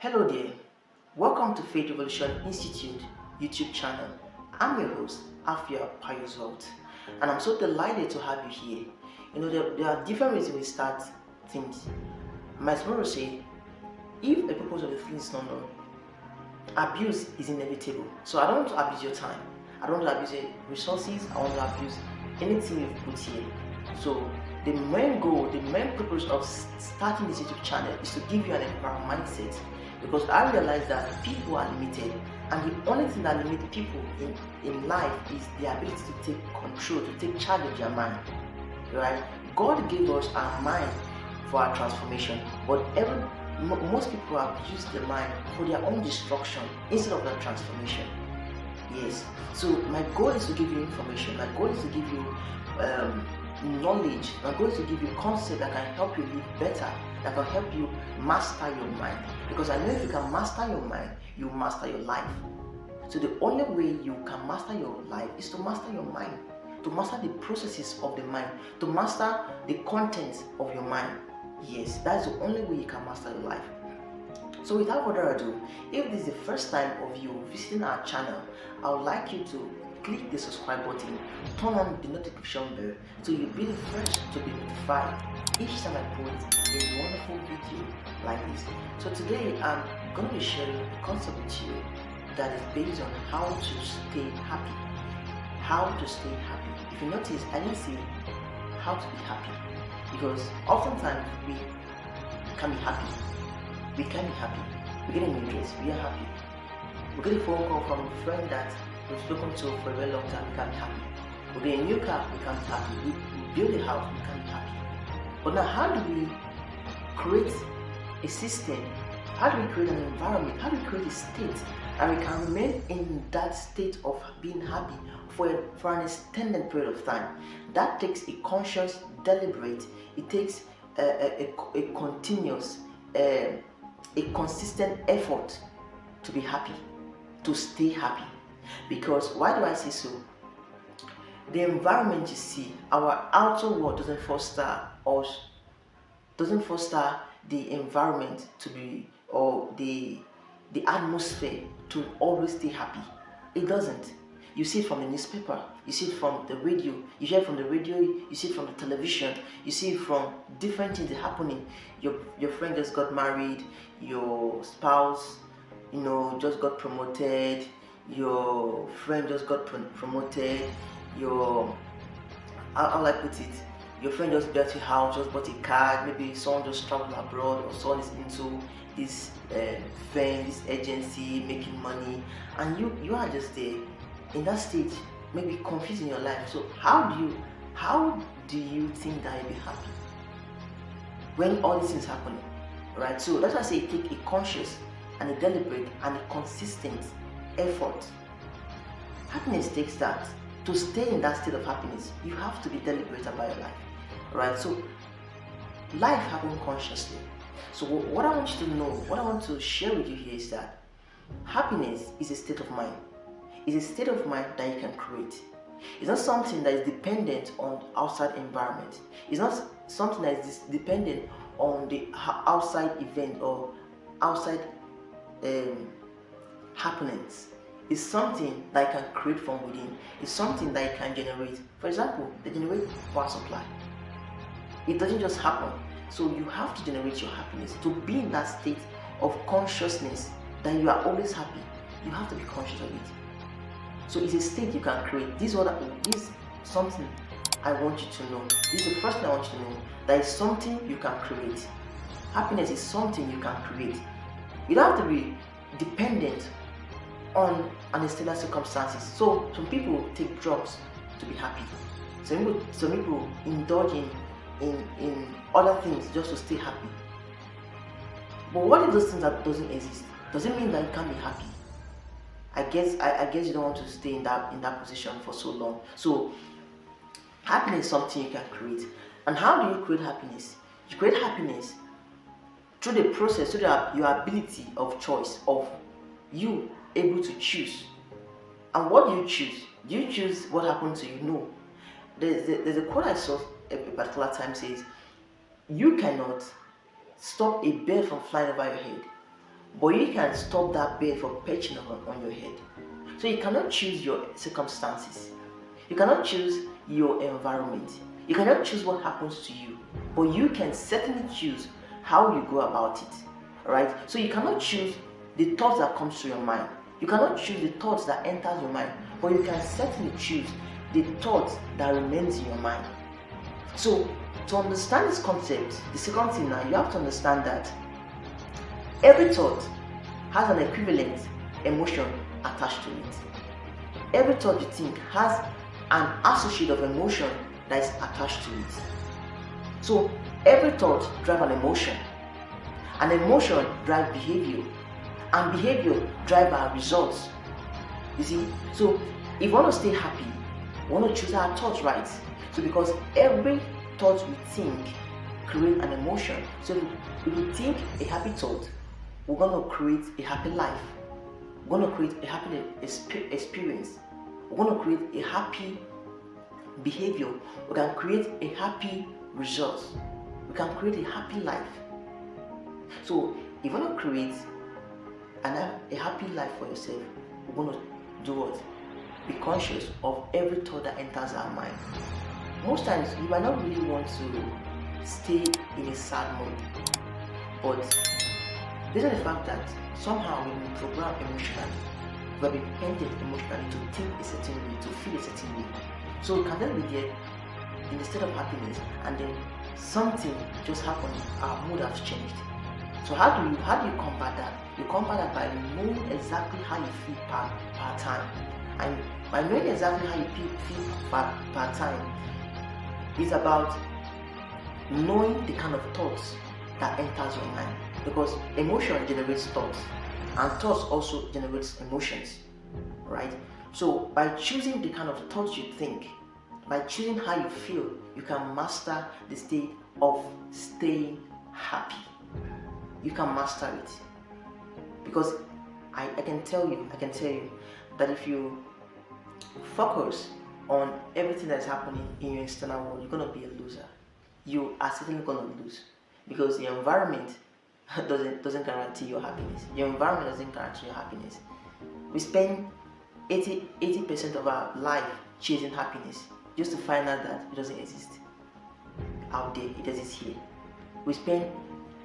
Hello there, welcome to Faith Revolution Institute YouTube channel. I'm your host, Afia Payuzot, and I'm so delighted to have you here. There are different reasons we start things. My tomorrow say, if a purpose of the thing is not known, abuse is inevitable. So I don't want to abuse your time. I don't want to abuse your resources. I want to abuse anything you've put here. So the main goal, the main purpose of starting this YouTube channel is to give you an empowered mindset. Because I realize that people are limited, and the only thing that limits people in life is the ability to take control, to take charge of their mind. Right? God gave us our mind for our transformation, but most people have used their mind for their own destruction instead of their transformation. Yes. So my goal is to give you information. My goal is to give you knowledge. My goal is to give you concept that can help you live better, that can help you master your mind. Because I know if you can master your mind, you master your life. So the only way you can master your life is to master your mind, to master the processes of the mind, to master the contents of your mind. Yes, that's the only way you can master your life. So without further ado, if this is the first time of you visiting our channel, I would like you to click the subscribe button, turn on the notification bell so you'll be the first to be notified each time I post a wonderful video like this. So today I'm going to be sharing a concept with you that is based on how to stay happy. How to stay happy. If you notice, I didn't say how to be happy, because oftentimes we can be happy. We can be happy. We get a new dress, we are happy. We get a phone call from a friend that we've spoken to for a very long time, we can be happy. We get a new car, we can be happy. We build a house, we can be happy. But now, how do we create a system? How do we create an environment? How do we create a state and we can remain in that state of being happy for an extended period of time? That takes a conscious, deliberate, it takes a continuous, a consistent effort to be happy, to stay happy. Because why do I say so? The environment you see, our outer world doesn't foster us, doesn't foster the environment to be, or the atmosphere to always stay happy. It doesn't. You see it from the newspaper, you see it from the radio, you hear it from the radio, you see it from the television, you see it from different things happening. Your friend just got married, your spouse, just got promoted, your friend just got promoted, how will I put it? Your friend just built a house, just bought a car, maybe someone just traveled abroad, or someone is into this firm, this agency, making money, and you are just there in that stage, maybe confused in your life. So how do you think that you'll be happy when all these things happening? Right? So that's why I say take a conscious and a deliberate and a consistent effort. Happiness takes that. To stay in that state of happiness, you have to be deliberate about your life. Right? So life happens consciously. So what I want you to know, what I want to share with you here is that happiness is a state of mind. It's a state of mind that you can create. It's not something that is dependent on outside environment. It's not something that is dependent on the outside event or outside happenings. It's something that you can create from within. It's something that you can generate. For example, they generate power supply. It doesn't just happen. So you have to generate your happiness. To be in that state of consciousness that you are always happy, you have to be conscious of it. So it's a state you can create. This is something I want you to know. This is the first thing I want you to know. That is something you can create. Happiness is something you can create. You don't have to be dependent on external circumstances. So some people take drugs to be happy. Some people indulge in other things just to stay happy. But what if those things that doesn't exist? Does it mean that you can't be happy? I guess you don't want to stay in that position for so long. So happiness is something you can create. And how do you create happiness? You create happiness through the process, through your ability of choice, of you able to choose. And what do you choose? Do you choose what happened to you? No. There's a quote I saw a particular time says, you cannot stop a bird from flying over your head, but you can stop that bird from perching on your head. So you cannot choose your circumstances. You cannot choose your environment. You cannot choose what happens to you, but you can certainly choose how you go about it. Alright? So you cannot choose the thoughts that comes to your mind. You cannot choose the thoughts that enters your mind, but you can certainly choose the thoughts that remains in your mind. So to understand this concept, the second thing now, you have to understand that every thought has an equivalent emotion attached to it. Every thought you think has an associate of emotion that is attached to it. So every thought drives an emotion. An emotion drives behavior. And behavior drives our results. You see? So if you want to stay happy, we want to choose our thoughts right. So because every thought we think creates an emotion. So if we think a happy thought, we're going to create a happy life. We're going to create a happy experience. We're going to create a happy behavior. We can create a happy result. We can create a happy life. So if you want to create a happy life for yourself, we're going to do what? Be conscious of every thought that enters our mind. Most times you might not really want to stay in a sad mode, but based on the fact that somehow we've been programmed emotionally, we've been painted emotionally to think a certain way, to feel a certain way. So we can then be there in a state of happiness, and then something just happened, our mood has changed. So how do you combat that? You combat that by knowing exactly how you feel per time. And by knowing exactly how you feel per time, it's about knowing the kind of thoughts that enters your mind. Because emotion generates thoughts, and thoughts also generates emotions, right? So by choosing the kind of thoughts you think, by choosing how you feel, you can master the state of staying happy. You can master it. Because I can tell you that if you focus on everything that's happening in your external world, you're going to be a loser. You are certainly going to lose. Because the environment doesn't guarantee your happiness. Your environment doesn't guarantee your happiness. We spend 80% of our life chasing happiness just to find out that it doesn't exist out there, it exists here. We spend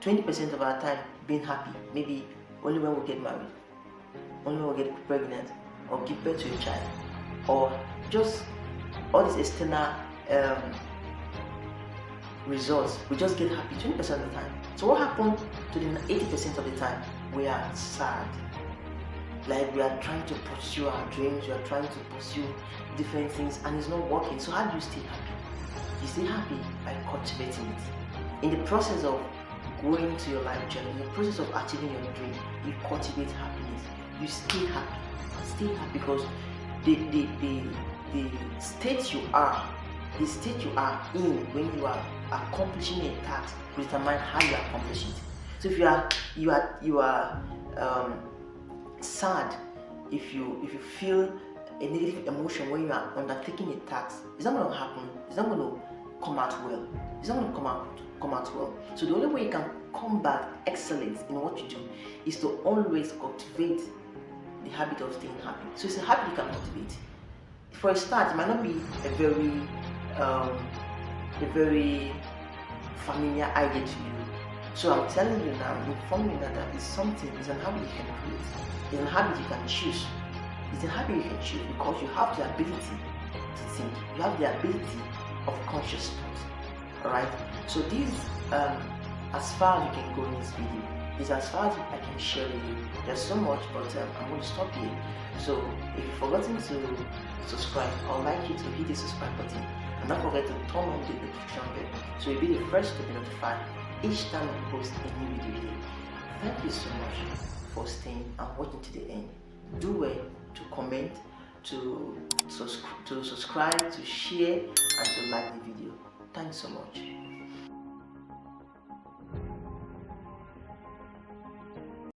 20% of our time being happy, maybe only when we get married, only when we get pregnant, or give birth to a child, or just all these external results. We just get happy 20% of the time. So what happened to the 80% of the time? We are sad. Like we are trying to pursue our dreams, we are trying to pursue different things, and it's not working. So how do you stay happy? You stay happy by cultivating it. In the process of going to your life journey, in the process of achieving your dream, you cultivate happiness. You stay happy. Stay happy because the state you are in when you are accomplishing a task will determine how you accomplish it. So if you are sad, if you feel a negative emotion when you are undertaking a task, it's not going to happen. It's not going to come out well. It's not going to come out well. So the only way you can combat excellence in what you do is to always cultivate the habit of staying happy. So it's a habit you can cultivate. For a start, it might not be a very familiar idea to you. So I'm telling you now, informing you that it's an habit you can create. It's a habit you can choose. It's a habit you can choose because you have the ability to think. You have the ability of conscious thought. Alright? So this, as far as you can go in this video, is as far as I can share with you. There's so much, but I'm going to stop here. So if you've forgotten to subscribe, I would like you to hit the subscribe button and not forget to turn on the notification bell so you'll be the first to be notified each time we post a new video here. Thank you so much for staying and watching to the end. Do well to comment, to subscribe, to share, and to like the video. Thanks so much.